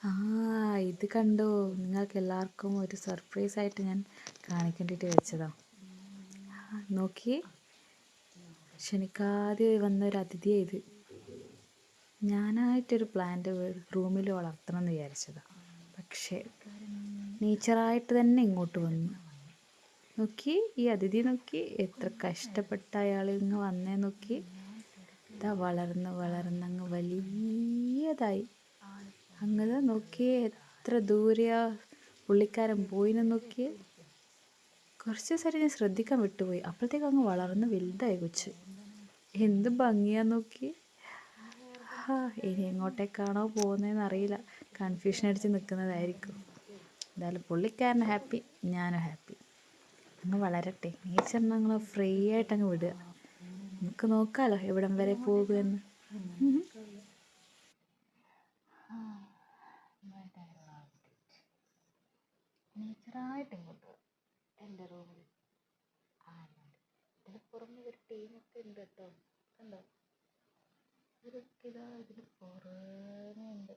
ആ ഇത് കണ്ടോ, നിങ്ങൾക്ക് എല്ലാവർക്കും ഒരു സർപ്രൈസ് ആയിട്ട് ഞാൻ കാണിക്കേണ്ടിയിട്ട് വെച്ചതാ. നോക്കി, ക്ഷണിക്കാതെ വന്നൊരു അതിഥിയാണ് ഇത്. ഞാനായിട്ടൊരു പ്ലാന്റ് റൂമിൽ വളർത്തണം എന്ന് വിചാരിച്ചതാണ്. പക്ഷേ നേച്ചറായിട്ട് തന്നെ ഇങ്ങോട്ട് വന്നു. നോക്കി, ഈ അതിഥി നോക്കി, എത്ര കഷ്ടപ്പെട്ട അയാൾ ഇങ്ങ് വന്നേ നോക്കി. ഇതാ വളർന്ന് വളർന്നങ്ങ് വലിയതായി. അങ്ങനെ നോക്കിയേ, എത്ര ദൂരെയാ പുള്ളിക്കാരൻ പോയിന്ന് നോക്കിയേ. കുറച്ച് ദിവസമായിട്ട് ഞാൻ ശ്രദ്ധിക്കാൻ വിട്ടുപോയി. അപ്പോഴത്തേക്ക് അങ്ങ് വളർന്ന് വലുതായി കൊച്ച്. എന്ത് ഭംഗിയാ നോക്കി. ഇനി എങ്ങോട്ടേക്കാണോ പോകുന്നതെന്ന് അറിയില്ല. കൺഫ്യൂഷൻ അടിച്ച് നിൽക്കുന്നതായിരിക്കും. എന്തായാലും പുള്ളിക്കാരൻ ഹാപ്പി, ഞാനും ഹാപ്പി. അങ്ങ് വളരട്ടെ. നേച്ചറിനെ ഞങ്ങൾ ഫ്രീ ആയിട്ട് അങ്ങ് വിടുക. നമുക്ക് നോക്കാമല്ലോ എവിടം വരെ പോകുമെന്ന്. നേച്ചറായിട്ട് ഇങ്ങോട്ട് എൻ്റെ റൂമിൽ ഇതിന് പുറമെ ഒരു ടീമൊക്കെ ഉണ്ട് കേട്ടോ. കണ്ടോ, ഇവരൊക്കെ ഇതാ ഇതിന് പുറമേ ഉണ്ട്.